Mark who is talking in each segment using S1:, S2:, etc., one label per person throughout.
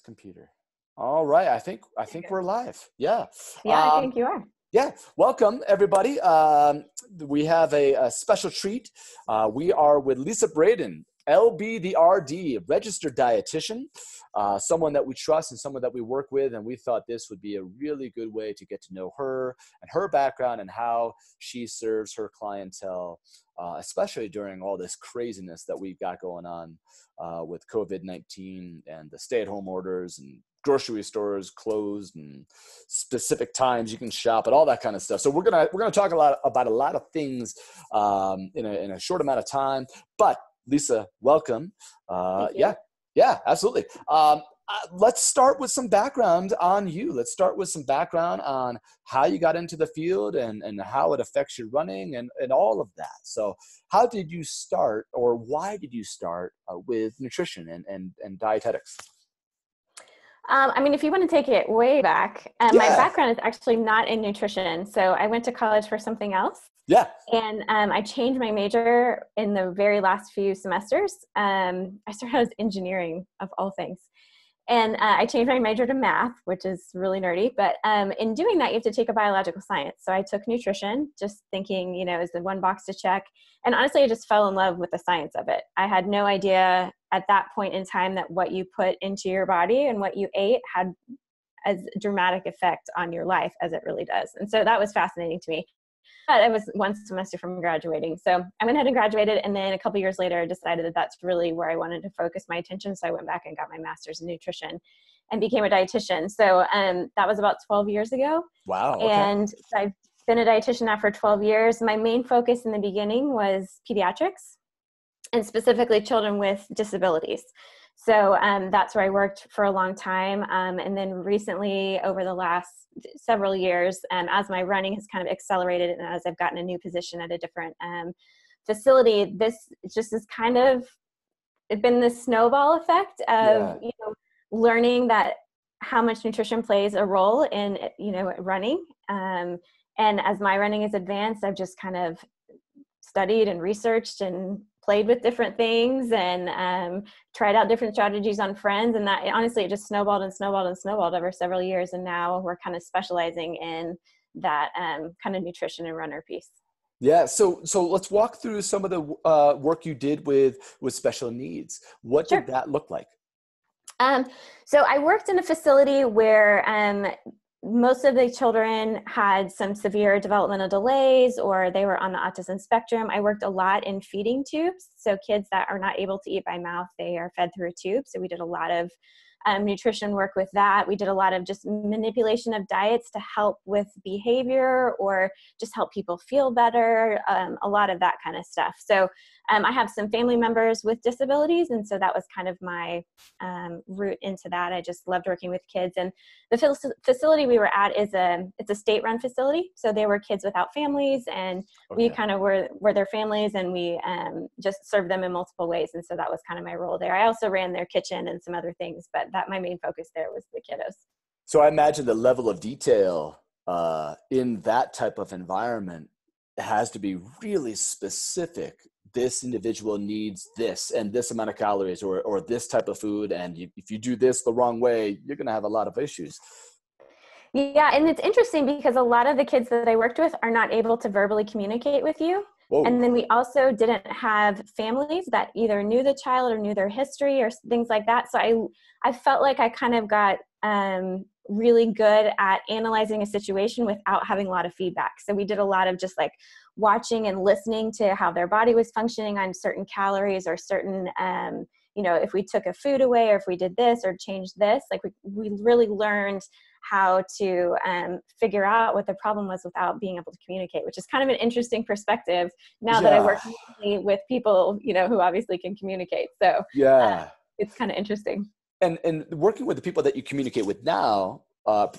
S1: Computer. All right. I think we're live. Yeah.
S2: Yeah, I think you are.
S1: Yeah. Welcome everybody. We have a special treat. We are with Lisa Braden, LB the RD, registered dietitian, someone that we trust and someone that we work with. And we thought this would be a really good way to get to know her and her background and how she serves her clientele, especially during all this craziness that we've got going on with COVID-19 and the stay-at-home orders and grocery stores closed and specific times you can shop and all that kind of stuff. So we're gonna talk about a lot of things in a short amount of time. But Lisa, welcome. Yeah, absolutely. Let's start with some background on you. Let's start with some background on how you got into the field and how it affects your running and all of that. So how did you start, or why did you start with nutrition and dietetics?
S2: I mean, if you want to take it way back, my background is actually not in nutrition. So I went to college for something else.
S1: Yeah.
S2: And I changed my major in the very last few semesters. I started as engineering, of all things. And I changed my major to math, which is really nerdy. But in doing that, you have to take a biological science. So I took nutrition, just thinking, is the one box to check. And honestly, I just fell in love with the science of it. I had no idea at that point in time that what you put into your body and what you ate had as dramatic effect on your life as it really does. And so that was fascinating to me. But I was one semester from graduating. So I went ahead and graduated. And then a couple years later, I decided that that's really where I wanted to focus my attention. So I went back and got my master's in nutrition and became a dietitian. So that was about 12 years ago.
S1: Wow. Okay.
S2: And I've been a dietitian now for 12 years. My main focus in the beginning was pediatrics, and specifically children with disabilities. So that's where I worked for a long time. And then recently, over the last several years, as my running has kind of accelerated and as I've gotten a new position at a different facility, this just is kind of been the snowball effect of, learning that how much nutrition plays a role in, running. And as my running has advanced, I've just kind of studied and researched and played with different things and tried out different strategies on friends. And that honestly, it just snowballed and snowballed and snowballed over several years. And now we're kind of specializing in that kind of nutrition and runner piece.
S1: Yeah. So let's walk through some of the work you did with special needs. What did that look like?
S2: So I worked in a facility where most of the children had some severe developmental delays, or they were on the autism spectrum. I worked a lot in feeding tubes. So kids that are not able to eat by mouth, they are fed through a tube. So we did a lot of nutrition work with that. We did a lot of just manipulation of diets to help with behavior or just help people feel better, a lot of that kind of stuff. So I have some family members with disabilities, and so that was kind of my route into that. I just loved working with kids. And the facility we were at it's a state-run facility, so they were kids without families, and we kind of were their families, and we just served them in multiple ways. And so that was kind of my role there. I also ran their kitchen and some other things, but that my main focus there was the kiddos.
S1: So I imagine the level of detail in that type of environment has to be really specific. This individual needs this and this amount of calories or this type of food. And if you do this the wrong way, you're going to have a lot of issues.
S2: Yeah. And it's interesting because a lot of the kids that I worked with are not able to verbally communicate with you. Whoa. And then we also didn't have families that either knew the child or knew their history or things like that. So I felt like I kind of got really good at analyzing a situation without having a lot of feedback. So we did a lot of just like watching and listening to how their body was functioning on certain calories or certain, if we took a food away or if we did this or changed this, like we really learned how to figure out what the problem was without being able to communicate, which is kind of an interesting perspective now that I work with people, who obviously can communicate. So it's kind of interesting.
S1: And working with the people that you communicate with now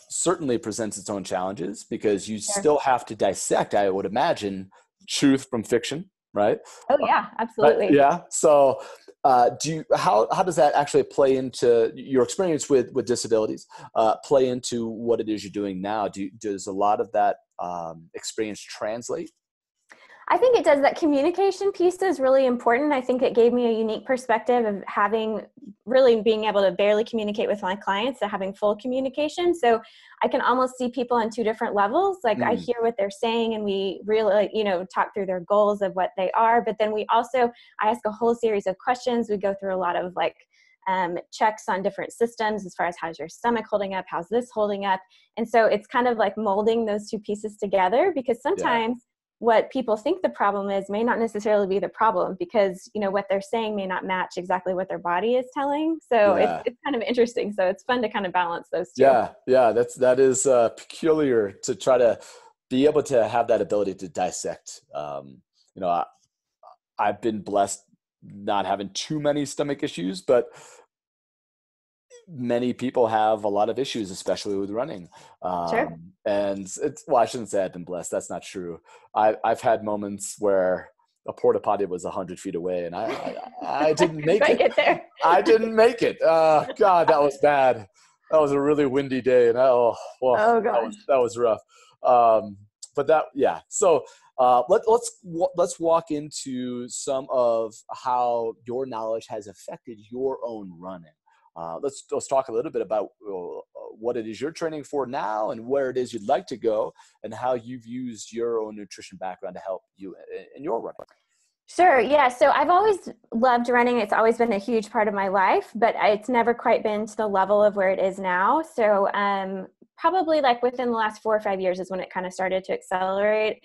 S1: certainly presents its own challenges because you still have to dissect, I would imagine, truth from fiction, right?
S2: Oh yeah, absolutely.
S1: Yeah. So how does that actually play into your experience with disabilities, play into what it is you're doing now? Does a lot of that experience translate?
S2: I think it does. That communication piece is really important. I think it gave me a unique perspective of being able to barely communicate with my clients to having full communication. So I can almost see people on two different levels. Like I hear what they're saying and we really, talk through their goals of what they are. But then I ask a whole series of questions. We go through a lot of checks on different systems as far as how's your stomach holding up, how's this holding up. And so it's kind of like molding those two pieces together, because sometimes what people think the problem is may not necessarily be the problem, because what they're saying may not match exactly what their body is telling. So it's kind of interesting. So it's fun to kind of balance those two.
S1: That is peculiar to try to be able to have that ability to dissect. I've been blessed not having too many stomach issues, but many people have a lot of issues, especially with running.
S2: Sure.
S1: And I shouldn't say I've been blessed. That's not true. I've had moments where a porta potty was 100 feet away and I didn't make it.
S2: Get there.
S1: I didn't make it. God, that was bad. That was a really windy day. And
S2: oh gosh.
S1: That was rough. So let's walk into some of how your knowledge has affected your own running. Let's talk a little bit about what it is you're training for now and where it is you'd like to go and how you've used your own nutrition background to help you in your running.
S2: Sure. Yeah. So I've always loved running. It's always been a huge part of my life, but it's never quite been to the level of where it is now. So probably within the last 4 or 5 years is when it kind of started to accelerate.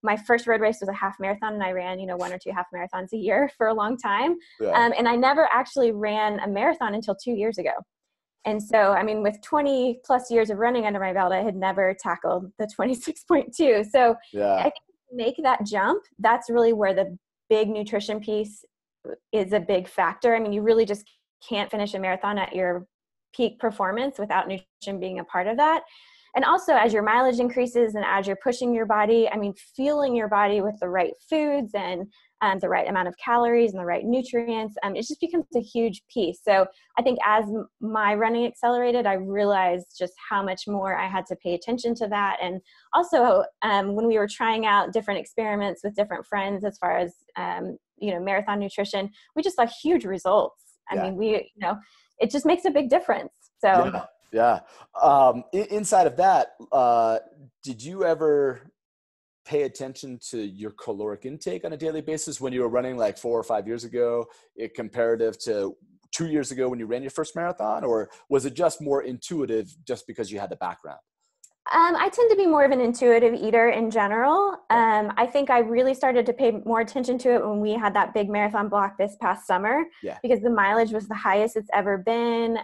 S2: My first road race was a half marathon, and I ran, 1 or 2 half marathons a year for a long time.
S1: Yeah.
S2: And I never actually ran a marathon until 2 years ago. And so, with 20 plus years of running under my belt, I had never tackled the 26.2. So I think to make that jump, that's really where the big nutrition piece is a big factor. You really just can't finish a marathon at your peak performance without nutrition being a part of that. And also, as your mileage increases and as you're pushing your body, fueling your body with the right foods and the right amount of calories and the right nutrients, it just becomes a huge piece. So I think as my running accelerated, I realized just how much more I had to pay attention to that. And also, when we were trying out different experiments with different friends as far as, marathon nutrition, we just saw huge results. It just makes a big difference. So.
S1: Yeah. Inside of that, did you ever pay attention to your caloric intake on a daily basis when you were running 4 or 5 years ago, comparative to 2 years ago when you ran your first marathon? Or was it just more intuitive just because you had the background?
S2: I tend to be more of an intuitive eater in general. I think I really started to pay more attention to it when we had that big marathon block this past summer, because the mileage was the highest it's ever been.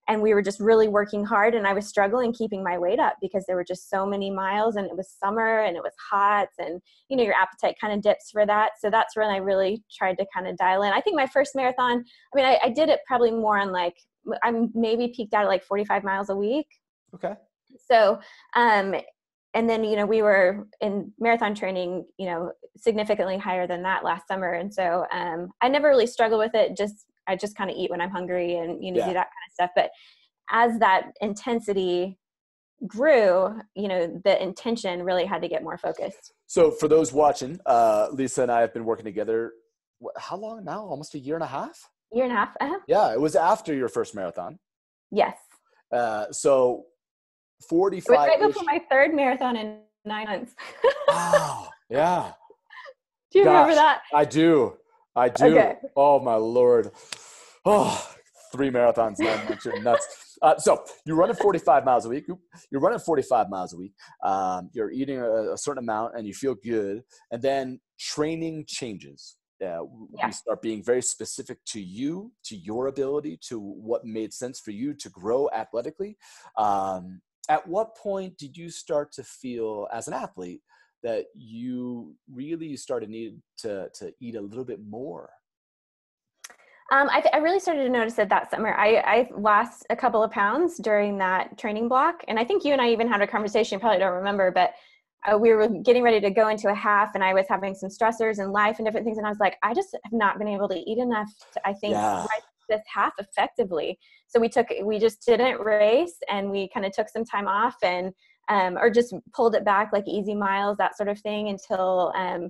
S2: And we were just really working hard, and I was struggling keeping my weight up because there were just so many miles, and it was summer and it was hot, and your appetite kind of dips for that. So that's when I really tried to kind of dial in. I think my first marathon, I did it probably more on I maybe peaked out at 45 miles a week.
S1: Okay.
S2: So, and then, we were in marathon training, significantly higher than that last summer. And so I never really struggled with it. I just kind of eat when I'm hungry and, do that kind of stuff. But as that intensity grew, the intention really had to get more focused.
S1: So for those watching, Lisa and I have been working together. How long now? Almost a year and a half?
S2: Year and a half. Uh-huh.
S1: Yeah. It was after your first marathon.
S2: Yes.
S1: So 45.
S2: It was right before my third marathon in 9 months.
S1: Wow. Yeah.
S2: Do you remember that?
S1: I do. Okay. Oh my Lord. Oh, 3 marathons, 9 months. You're nuts. So you're running 45 miles a week. You're eating a certain amount and you feel good. And then training changes. We start being very specific to you, to your ability, to what made sense for you to grow athletically. At what point did you start to feel as an athlete that you really started needing to eat a little bit more?
S2: I really started to notice it that summer. I lost a couple of pounds during that training block. And I think you and I even had a conversation, you probably don't remember, but we were getting ready to go into a half, and I was having some stressors in life and different things. And I was like, I just have not been able to eat enough to, ride this half effectively. So we just didn't race, and we kind of took some time off, and or just pulled it back, like easy miles, that sort of thing, until, I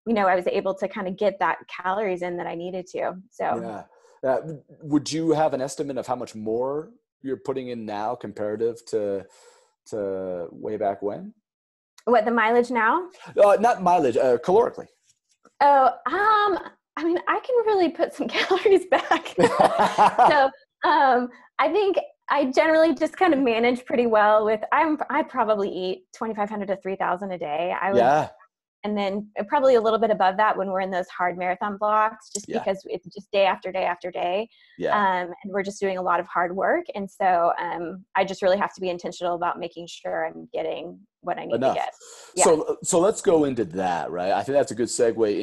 S2: was able to kind of get that calories in that I needed to. So
S1: Yeah. Would you have an estimate of how much more you're putting in now comparative to way back when?
S2: what, the mileage now?
S1: Not mileage, calorically.
S2: Oh, I mean, I can really put some calories back. So, I think I generally just kind of manage pretty well with, I probably eat 2,500 to 3,000 a day.
S1: Yeah.
S2: And then probably a little bit above that when we're in those hard marathon blocks, just
S1: Yeah.
S2: because it's just day after day after day.
S1: Yeah.
S2: And we're just doing a lot of hard work. And so I just really have to be intentional about making sure I'm getting what I need to
S1: Enough.
S2: get. Yeah.
S1: So let's go into that, right? I think that's a good segue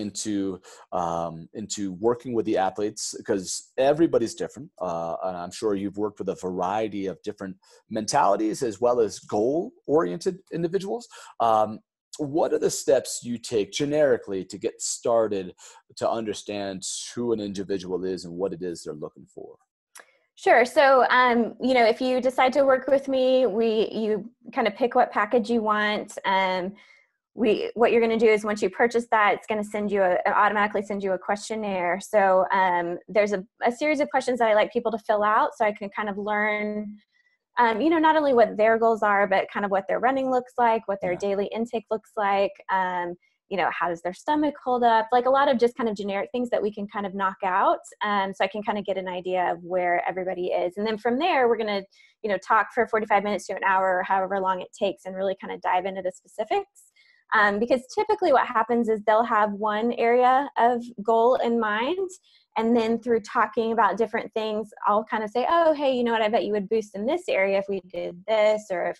S1: into working with the athletes, because everybody's different. And I'm sure you've worked with a variety of different mentalities as well as goal-oriented individuals. What are the steps you take generically to get started to understand who an individual is and what it is they're looking for?
S2: Sure. So, if you decide to work with me, you kind of pick what package you want. What you're going to do is, once you purchase that, it's going to automatically send you a questionnaire. So, there's a series of questions that I like people to fill out, so I can kind of learn, not only what their goals are, but kind of what their running looks like, what their
S1: Yeah.
S2: daily intake looks like. How does their stomach hold up? Like a lot of just kind of generic things that we can kind of knock out. So I can kind of get an idea of where everybody is. And then from there, we're going to, talk for 45 minutes to an hour or however long it takes, and really kind of dive into the specifics. Because typically what happens is they'll have one area of goal in mind. And then through talking about different things, I'll kind of say, oh, hey, you know what, I bet you would boost in this area if we did this, or if,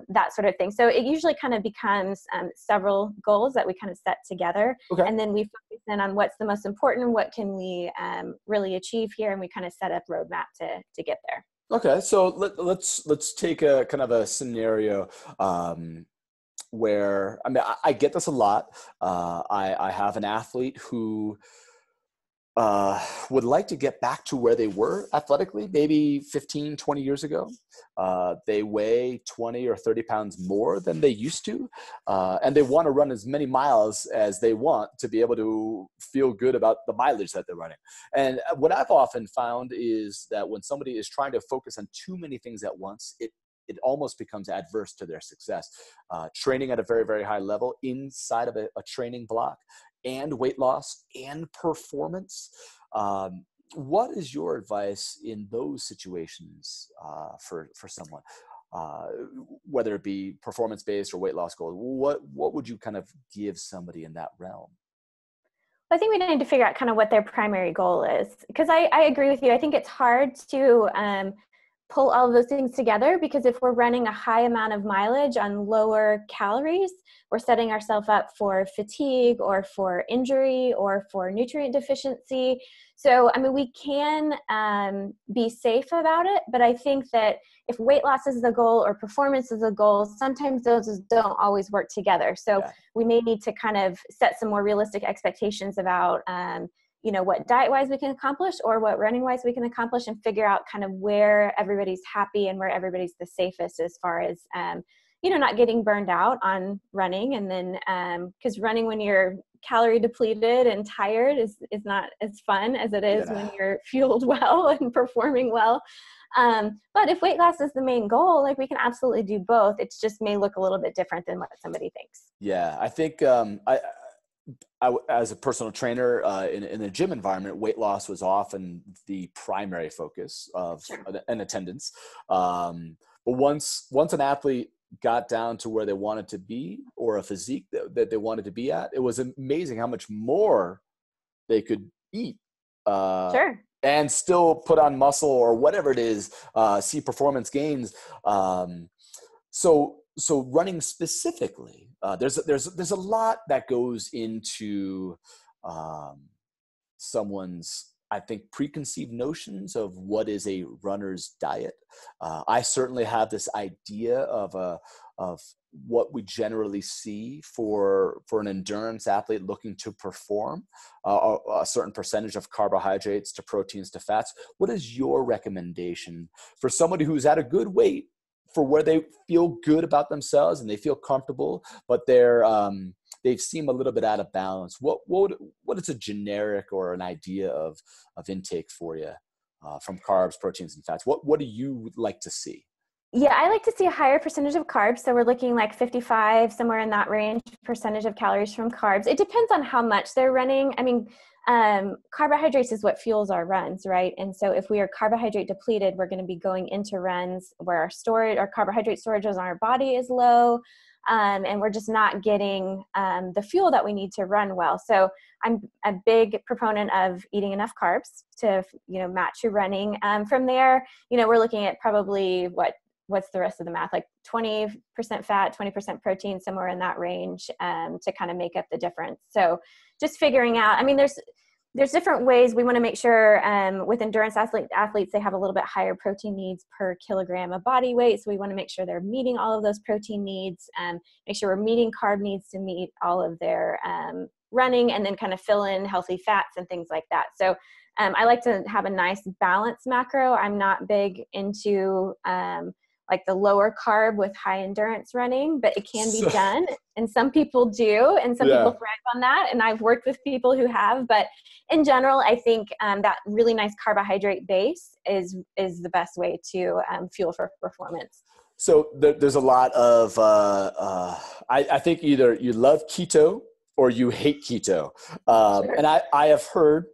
S2: that sort of thing. So it usually kind of becomes several goals that we kind of set together.
S1: Okay.
S2: And then we focus in on what's the most important, what can we really achieve here, and we kind of set up roadmap to get there.
S1: Okay. So let's take a kind of a scenario where, I mean, I get this a lot. I have an athlete who would like to get back to where they were athletically, maybe 15, 20 years ago. They weigh 20 or 30 pounds more than they used to. And they want to run as many miles as they want to be able to feel good about the mileage that they're running. And what I've often found is that when somebody is trying to focus on too many things at once, it almost becomes adverse to their success. Training at a very, very high level inside of a training block, and weight loss and performance. What is your advice in those situations for someone, whether it be performance-based or weight loss goals? What would you kind of give somebody in that realm?
S2: I think we need to figure out kind of what their primary goal is, because I agree with you. I think it's hard to pull all of those things together, because if we're running a high amount of mileage on lower calories, we're setting ourselves up for fatigue or for injury or for nutrient deficiency. So, I mean, we can be safe about it, but I think that if weight loss is the goal or performance is the goal, sometimes those don't always work together. So
S1: Yeah.
S2: we may need to kind of set some more realistic expectations about what diet-wise we can accomplish or what running-wise we can accomplish, and figure out kind of where everybody's happy and where everybody's the safest as far as, not getting burned out on running. And then, because running when you're calorie depleted and tired is not as fun as it is when you're fueled well and performing well. But if weight loss is the main goal, like, we can absolutely do both. It just may look a little bit different than what somebody thinks.
S1: Yeah, I think I, as a personal trainer in a gym environment, weight loss was often the primary focus of an attendance. But once an athlete got down to where they wanted to be, or a physique that they wanted to be at, it was amazing how much more they could eat and still put on muscle or whatever it is, see performance gains. So running specifically, there's a lot that goes into someone's, I think, preconceived notions of what is a runner's diet. I certainly have this idea of what we generally see for an endurance athlete looking to perform, a certain percentage of carbohydrates to proteins to fats. What is your recommendation for somebody who's at a good weight for where they feel good about themselves and they feel comfortable, but they seem a little bit out of balance. What is a generic or an idea of intake for you from carbs, proteins, and fats? What do you like to see?
S2: Yeah, I like to see a higher percentage of carbs. So we're looking like 55, somewhere in that range, percentage of calories from carbs. It depends on how much they're running. I mean, carbohydrates is what fuels our runs, right? And so if we are carbohydrate depleted, we're going to be going into runs where our carbohydrate storage in our body is low. And we're just not getting the fuel that we need to run well. So I'm a big proponent of eating enough carbs to, match your running. From there, we're looking at probably what's the rest of the math, like 20% fat, 20% protein, somewhere in that range, to kind of make up the difference. So just figuring out, I mean, there's different ways. We want to make sure with endurance athletes, they have a little bit higher protein needs per kilogram of body weight. So we want to make sure they're meeting all of those protein needs, make sure we're meeting carb needs to meet all of their running, and then kind of fill in healthy fats and things like that. So I like to have a nice balanced macro. I'm not big into like the lower carb with high endurance running, but it can be done. And some people do, and some people thrive on that. And I've worked with people who have, but in general, I think that really nice carbohydrate base is the best way to fuel for performance.
S1: So there's a lot of, I think either you love keto or you hate keto.
S2: Sure.
S1: And I have heard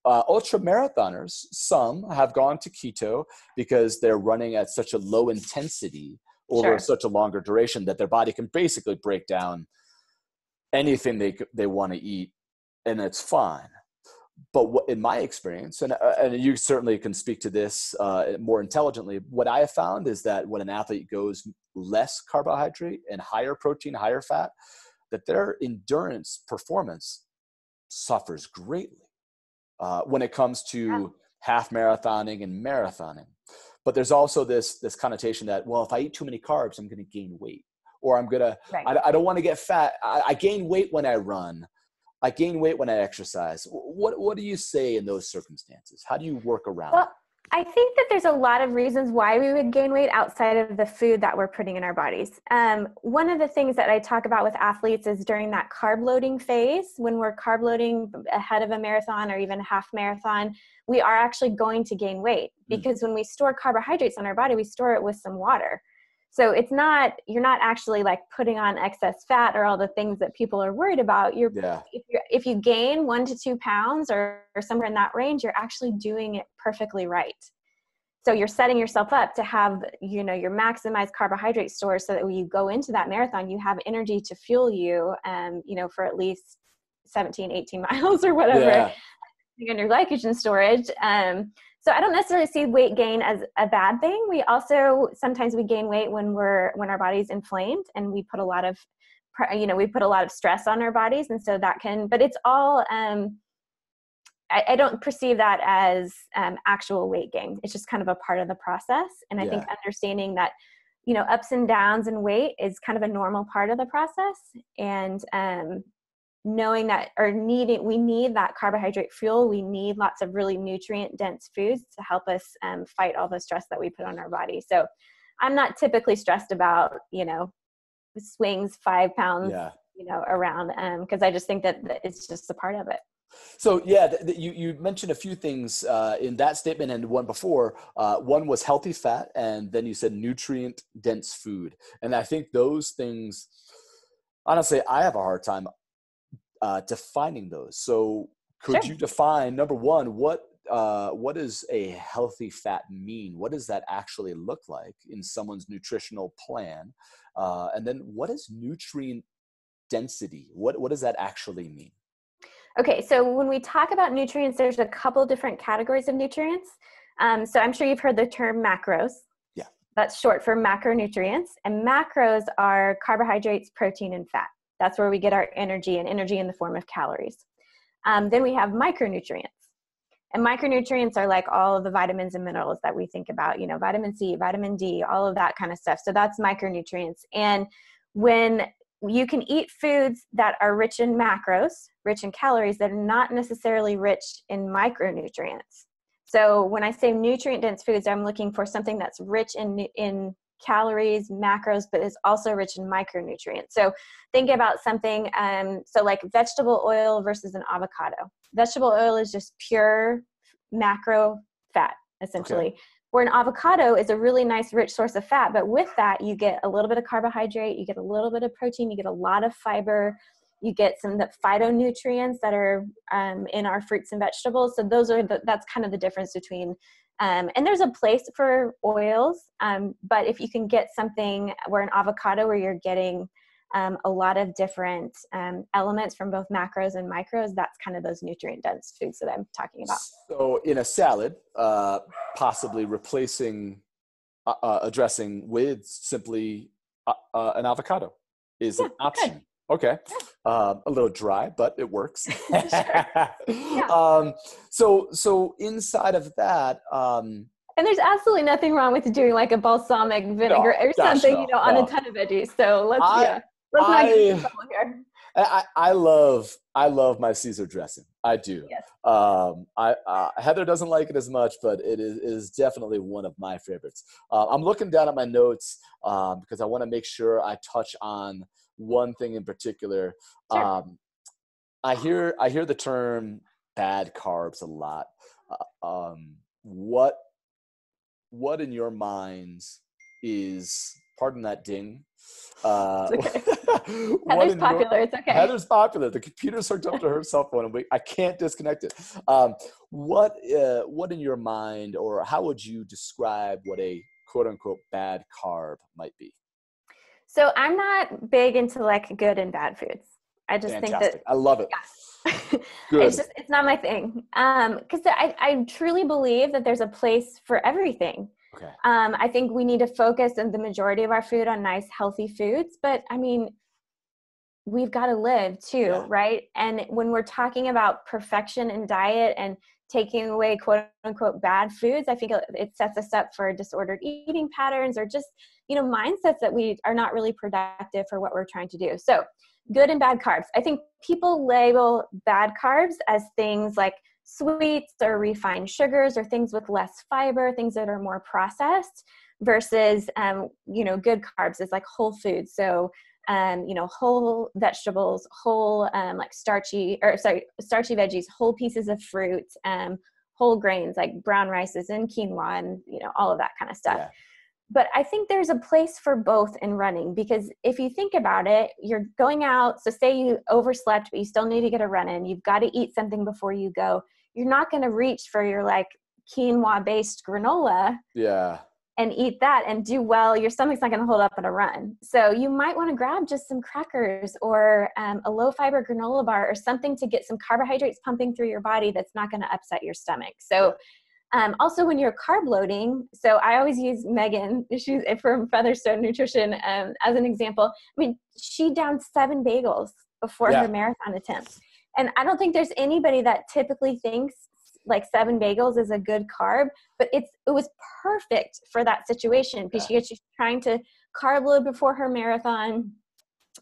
S1: ultra marathoners, some have gone to keto because they're running at such a low intensity over such a longer duration that their body can basically break down anything they want to eat, and it's fine. But in my experience, and you certainly can speak to this more intelligently, what I have found is that when an athlete goes less carbohydrate and higher protein, higher fat, that their endurance performance suffers greatly. When it comes to half marathoning and marathoning. But there's also this connotation that, well, if I eat too many carbs, I'm going to gain weight, or I'm going to, I don't want to get fat. I gain weight when I run. I gain weight when I exercise. What do you say in those circumstances? How do you work around it?
S2: I think that there's a lot of reasons why we would gain weight outside of the food that we're putting in our bodies. One of the things that I talk about with athletes is during that carb loading phase, when we're carb loading ahead of a marathon or even a half marathon, we are actually going to gain weight, because when we store carbohydrates in our body, we store it with some water. So you're not actually like putting on excess fat or all the things that people are worried about. If you gain 1 to 2 pounds or somewhere in that range, you're actually doing it perfectly right. So you're setting yourself up to have, your maximized carbohydrate stores, so that when you go into that marathon, you have energy to fuel you, for at least 17, 18 miles or whatever, on your glycogen storage. So I don't necessarily see weight gain as a bad thing. Sometimes we gain weight when our body's inflamed, and we put a lot of, stress on our bodies. And so but it's all, I don't perceive that as actual weight gain. It's just kind of a part of the process. And I think understanding that, ups and downs in weight is kind of a normal part of the process. And knowing that, we need that carbohydrate fuel. We need lots of really nutrient dense foods to help us fight all the stress that we put on our body. So I'm not typically stressed about, swings 5 pounds, around, because I just think that it's just a part of it.
S1: So you mentioned a few things in that statement and one before. One was healthy fat, and then you said nutrient dense food. And I think those things, honestly, I have a hard time defining those. So could you define, number one, what does a healthy fat mean? What does that actually look like in someone's nutritional plan? And then what is nutrient density? What does that actually mean?
S2: Okay, so when we talk about nutrients, there's a couple different categories of nutrients. So I'm sure you've heard the term macros. Yeah. That's short for macronutrients. And macros are carbohydrates, protein, and fat. That's where we get our energy, and energy in the form of calories. Then we have micronutrients. And micronutrients are like all of the vitamins and minerals that we think about, vitamin C, vitamin D, all of that kind of stuff. So that's micronutrients. And when you can eat foods that are rich in macros, rich in calories, that are not necessarily rich in micronutrients. So when I say nutrient dense foods, I'm looking for something that's rich in calories, macros, but is also rich in micronutrients. So think about something, so like vegetable oil versus an avocado. Vegetable oil is just pure macro fat, essentially.
S1: Okay.
S2: Where an avocado is a really nice, rich source of fat, but with that, you get a little bit of carbohydrate, you get a little bit of protein, you get a lot of fiber, you get some of the phytonutrients that are in our fruits and vegetables. So that's kind of the difference between, and there's a place for oils, but if you can get something where an avocado where you're getting a lot of different elements from both macros and micros, that's kind of those nutrient dense foods that I'm talking about.
S1: So in a salad, possibly replacing a dressing with simply an avocado is an option.
S2: Good.
S1: Okay.
S2: Yeah.
S1: A little dry, but it works.
S2: Sure. Yeah.
S1: So inside of that,
S2: and there's absolutely nothing wrong with doing like a balsamic vinegar or something,
S1: no,
S2: on a ton of veggies. So let's not get in trouble here.
S1: I love my Caesar dressing. I do.
S2: Yes.
S1: Heather doesn't like it as much, but it is definitely one of my favorites. I'm looking down at my notes because I want to make sure I touch on one thing in particular.
S2: Sure.
S1: I hear the term bad carbs a lot. What in your minds is, pardon that ding,
S2: it's okay. Heather's popular. It's okay.
S1: Heather's popular. The computer's hooked up to her cell phone, and I can't disconnect it. What in your mind, or how would you describe what a quote unquote bad carb might be?
S2: So I'm not big into like good and bad foods. I just
S1: Fantastic.
S2: think that
S1: I love it.
S2: Yeah.
S1: Good.
S2: It's not my thing. Because I truly believe that there's a place for everything.
S1: Okay.
S2: I think we need to focus on the majority of our food on nice, healthy foods. But I mean, we've got to live too, right? And when we're talking about perfection in diet and taking away quote unquote bad foods, I think it sets us up for disordered eating patterns or just, mindsets that we are not really productive for what we're trying to do. So good and bad carbs. I think people label bad carbs as things like sweets or refined sugars or things with less fiber, things that are more processed versus, good carbs is like whole foods. So, whole vegetables, whole, starchy veggies, whole pieces of fruit, whole grains like brown rices and quinoa and, all of that kind of stuff.
S1: Yeah.
S2: But I think there's a place for both in running, because if you think about it, you're going out. So say you overslept, but you still need to get a run in. You've got to eat something before you go. You're not going to reach for your like quinoa based granola.
S1: Yeah.
S2: And eat that and do well. Your stomach's not going to hold up in a run. So you might want to grab just some crackers or a low fiber granola bar or something to get some carbohydrates pumping through your body that's not going to upset your stomach. So also when you're carb loading, so I always use Megan, she's from Featherstone Nutrition, as an example. I mean, she downed 7 bagels before her marathon attempt. And I don't think there's anybody that typically thinks like 7 bagels is a good carb, but it was perfect for that situation because she's trying to carb load before her marathon.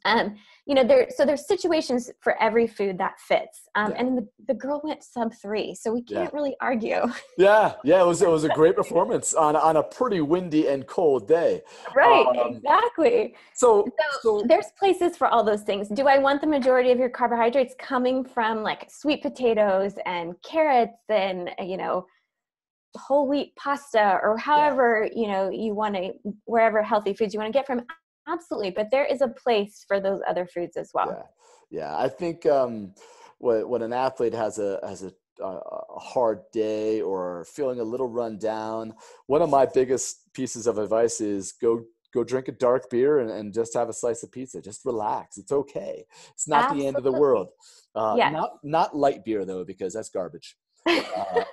S2: There's situations for every food that fits. And the girl went sub 3, so we can't really argue.
S1: Yeah. It was a great performance on a pretty windy and cold day.
S2: Right. Exactly.
S1: So
S2: there's places for all those things. Do I want the majority of your carbohydrates coming from like sweet potatoes and carrots and, whole wheat pasta or however, you want to, wherever healthy foods you want to get from? Absolutely. But there is a place for those other foods as well.
S1: Yeah. I think when an athlete has a hard day or feeling a little run down, one of my biggest pieces of advice is go drink a dark beer and just have a slice of pizza. Just relax. It's okay. It's not the end of the world. Not light beer though, because that's garbage.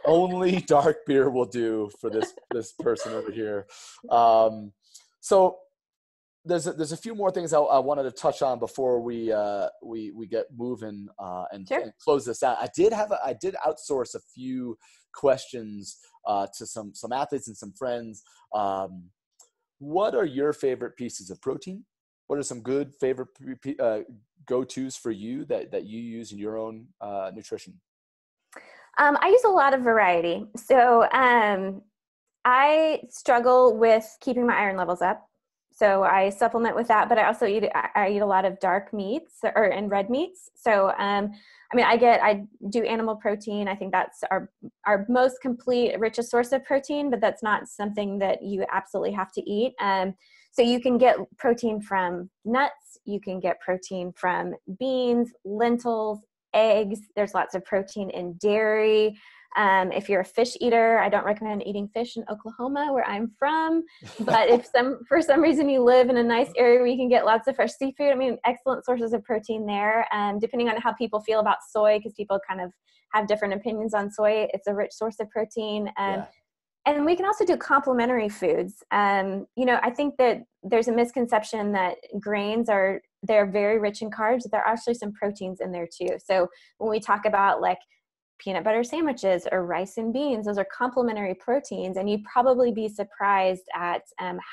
S1: Only dark beer will do for this person over here. So there's a few more things I wanted to touch on before we get moving and close this out. I did outsource a few questions to some athletes and some friends. What are your favorite pieces of protein? What are some good favorite go-tos for you that you use in your own nutrition?
S2: I use a lot of variety. So I struggle with keeping my iron levels up. So I supplement with that, but I also I eat a lot of dark meats and red meats. So, I mean, I do animal protein. I think that's our most complete, richest source of protein, but that's not something that you absolutely have to eat. So you can get protein from nuts. You can get protein from beans, lentils, eggs. There's lots of protein in dairy. If you're a fish eater, I don't recommend eating fish in Oklahoma, where I'm from. But if for some reason you live in a nice area where you can get lots of fresh seafood, I mean, excellent sources of protein there. Depending on how people feel about soy, because people kind of have different opinions on soy, it's a rich source of protein.
S1: Yeah.
S2: And we can also do complementary foods. I think that there's a misconception that they're very rich in carbs. There are actually some proteins in there too. So when we talk about like peanut butter sandwiches or rice and beans, those are complementary proteins, and you'd probably be surprised at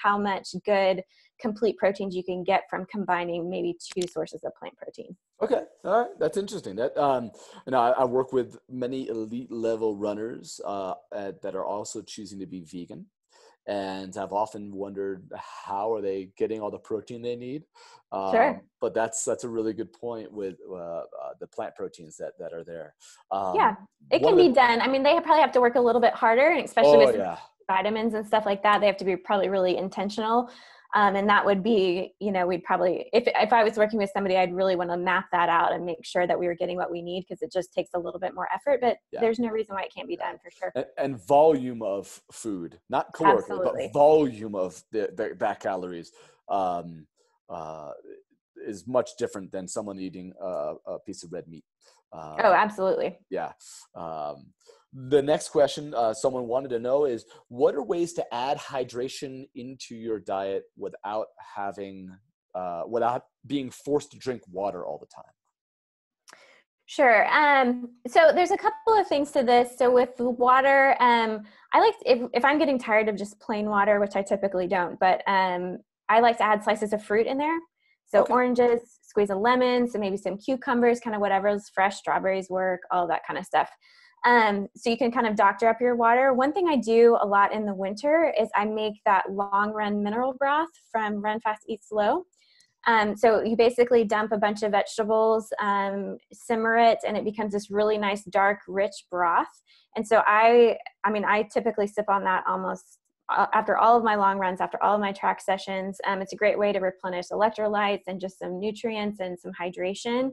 S2: how much good complete proteins you can get from combining maybe two sources of plant protein.
S1: Okay. All right. That's interesting. That, I work with many elite level runners that are also choosing to be vegan. And I've often wondered, how are they getting all the protein they need?
S2: Sure.
S1: But that's a really good point with the plant proteins that are there.
S2: Yeah, it can be done. I mean, they probably have to work a little bit harder, and especially with vitamins and stuff like that, they have to be probably really intentional. And that would be, we'd probably, if I was working with somebody, I'd really want to map that out and make sure that we were getting what we need, because it just takes a little bit more effort, but there's no reason why it can't be done, for sure.
S1: And volume of food, not caloric, but volume of the back calories is much different than someone eating a piece of red meat.
S2: Oh, absolutely.
S1: Yeah. The next question someone wanted to know is, what are ways to add hydration into your diet without being forced to drink water all the time?
S2: Sure. So there's a couple of things to this. So with the water, I like, if I'm getting tired of just plain water, which I typically don't, but I like to add slices of fruit in there. So oranges, squeeze a lemon, so maybe some cucumbers, kind of whatever's fresh, strawberries work, all that kind of stuff. So you can kind of doctor up your water. One thing I do a lot in the winter is I make that long run mineral broth from Run Fast, Eat Slow. So you basically dump a bunch of vegetables, simmer it, and it becomes this really nice, dark, rich broth. And so I typically sip on that almost after all of my long runs, after all of my track sessions. It's a great way to replenish electrolytes and just some nutrients and some hydration.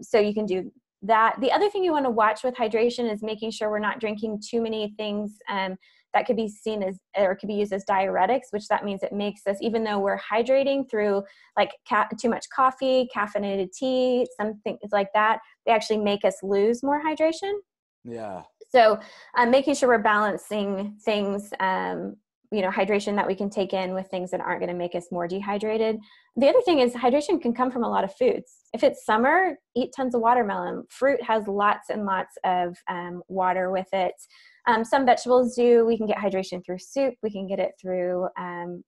S2: So you can do that. The other thing you want to watch with hydration is making sure we're not drinking too many things that could be seen as, or could be used as diuretics, which that means it makes us, even though we're hydrating through like too much coffee, caffeinated tea, some things like that, they actually make us lose more hydration.
S1: Yeah.
S2: So making sure we're balancing things, hydration that we can take in with things that aren't going to make us more dehydrated. The other thing is hydration can come from a lot of foods. If it's summer, eat tons of watermelon. Fruit has lots and lots of water with it. Some vegetables do. We can get hydration through soup. We can get it through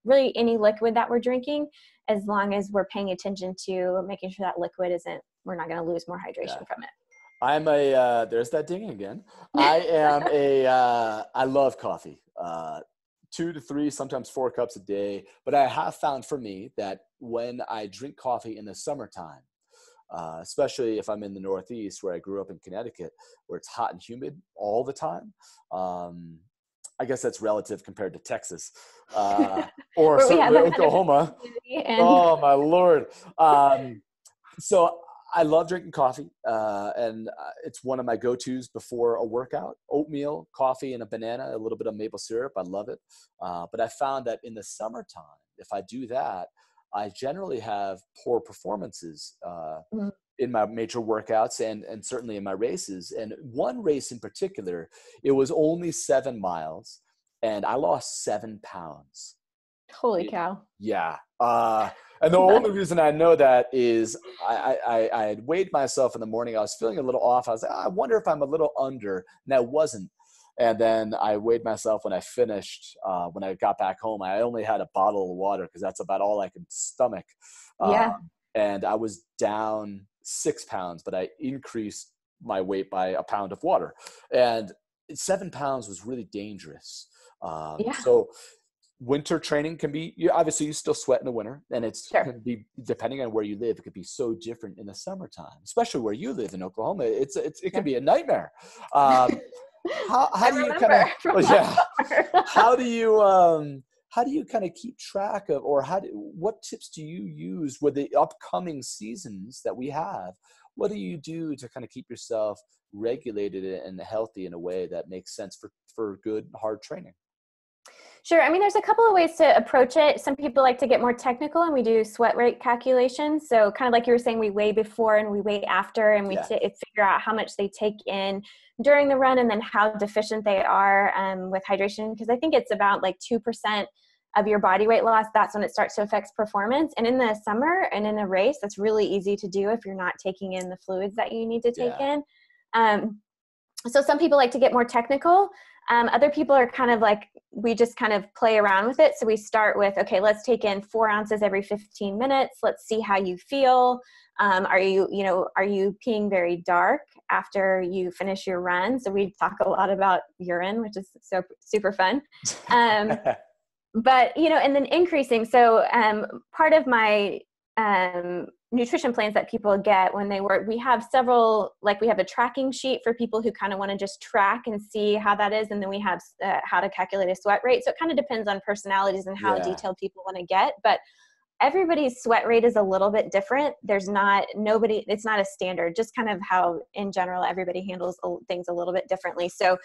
S2: really any liquid that we're drinking, as long as we're paying attention to making sure that liquid we're not going to lose more hydration from it.
S1: There's that ding again. I love coffee. 2 to 3, sometimes 4 cups a day. But I have found for me that when I drink coffee in the summertime, especially if I'm in the Northeast, where I grew up in Connecticut, where it's hot and humid all the time. I guess that's relative compared to Texas or certainly Oklahoma. Oh my Lord. So I love drinking coffee, and it's one of my go-tos before a workout. Oatmeal, coffee, and a banana, a little bit of maple syrup. I love it. But I found that in the summertime, if I do that, I generally have poor performances in my major workouts and certainly in my races. And one race in particular, it was only 7 miles, and I lost 7 pounds.
S2: Holy cow.
S1: Yeah. And the only reason I know that is I had weighed myself in the morning. I was feeling a little off. I was like, I wonder if I'm a little under, and I wasn't. And then I weighed myself when I finished. When I got back home, I only had a bottle of water because that's about all I could stomach. And I was down 6 pounds, but I increased my weight by a pound of water. And 7 pounds was really dangerous. So winter training can be, obviously you still sweat in the winter, and it's
S2: Sure.
S1: can be, depending on where you live, it could be so different in the summertime, especially where you live in Oklahoma. It can be a nightmare. How
S2: I
S1: do you
S2: remember
S1: kind of,
S2: from
S1: well, yeah,
S2: last
S1: how do you kind of keep track of, or what tips do you use with the upcoming seasons that we have? What do you do to kind of keep yourself regulated and healthy in a way that makes sense for good, hard training?
S2: Sure. I mean, there's a couple of ways to approach it. Some people like to get more technical, and we do sweat rate calculations. So kind of like you were saying, we weigh before and we weigh after, and we figure out how much they take in during the run, and then how deficient they are with hydration. Because I think it's about like 2% of your body weight loss. That's when it starts to affect performance. And in the summer and in a race, that's really easy to do if you're not taking in the fluids that you need to take in. So some people like to get more technical. Other people are kind of like, we just kind of play around with it. So we start with, okay, let's take in 4 ounces every 15 minutes. Let's see how you feel. Are you peeing very dark after you finish your run? So we talk a lot about urine, which is so super fun. But, and then increasing. So part of my nutrition plans that people get when they work, we have several, like we have a tracking sheet for people who kind of want to just track and see how that is. And then we have how to calculate a sweat rate. So it kind of depends on personalities and how detailed people want to get. But everybody's sweat rate is a little bit different. It's not a standard, just kind of how in general everybody handles things a little bit differently. So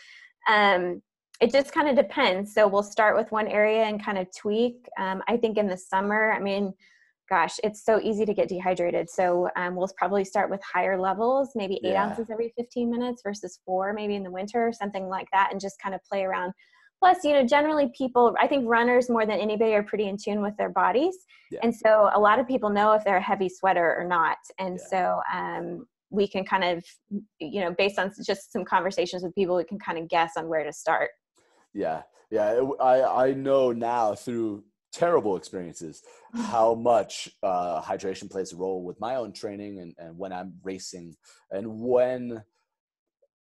S2: it just kind of depends. So we'll start with one area and kind of tweak. I think in the summer, I mean, gosh, it's so easy to get dehydrated. So we'll probably start with higher levels, maybe 8 ounces every 15 minutes versus 4, maybe in the winter, something like that, and just kind of play around. Plus, generally people, I think runners more than anybody are pretty in tune with their bodies. Yeah. And so a lot of people know if they're a heavy sweater or not. And so we can kind of, based on just some conversations with people, we can kind of guess on where to start.
S1: Yeah. I know now through terrible experiences how much hydration plays a role with my own training and when I'm racing, and when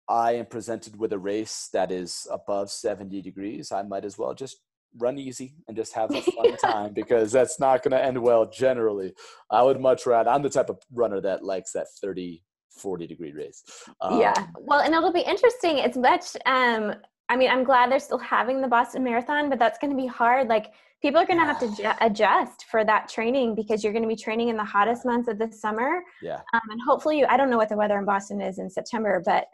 S1: I am presented with a race that is above 70 degrees, I might as well just run easy and just have a fun time, because that's not going to end well generally. I would much rather, I'm the type of runner that likes that 30-40 degree race.
S2: Well, and it'll be interesting. It's much I'm glad they're still having the Boston Marathon, but that's going to be hard. Like, people are going to have to adjust for that training, because you're going to be training in the hottest months of the summer. Yeah. And hopefully I don't know what the weather in Boston is in September, but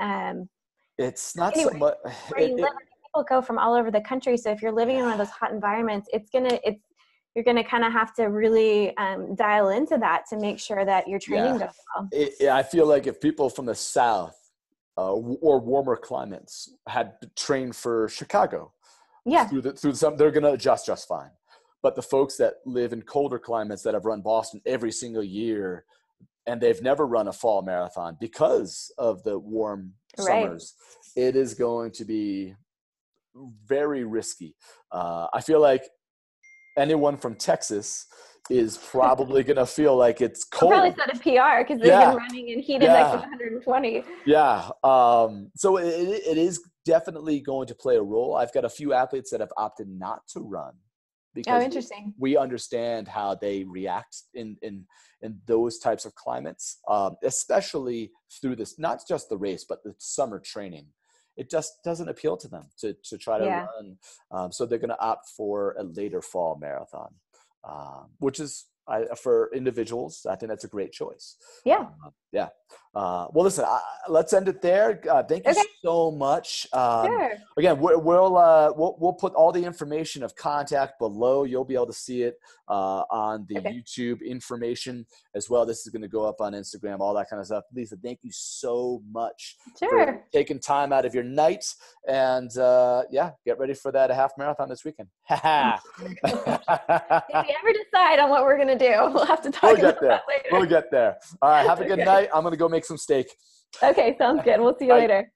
S1: it's not so much
S2: where you live. People go from all over the country. So if you're living in one of those hot environments, you're going to kind of have to really dial into that to make sure that your training goes well.
S1: I feel like if people from the South or warmer climates had trained for Chicago, through the summer, they're going to adjust just fine. But the folks that live in colder climates that have run Boston every single year, and they've never run a fall marathon because of the warm summers, it is going to be very risky. I feel like anyone from Texas is probably going to feel like it's cold.
S2: I'll probably set a PR because they've been running in heat index of 120.
S1: Yeah. So it is definitely going to play a role. I've got a few athletes that have opted not to run because
S2: interesting.
S1: We understand how they react in those types of climates, especially through this, not just the race, but the summer training. It just doesn't appeal to them to try to run. So they're going to opt for a later fall marathon. Which is for individuals, I think that's a great choice. Well, listen, let's end it there. Thank you so much. Again, we'll put all the information of contact below. You'll be able to see it on the YouTube information as well. This is going to go up on Instagram, all that kind of stuff. Lisa, thank you so much for taking time out of your night, and get ready for that half marathon this weekend.
S2: If we ever decide on what we're going to do, we'll have to talk about that later.
S1: We'll get there. All right. Have a good night. I'm going to go make some steak.
S2: Okay. Sounds good. We'll see you later.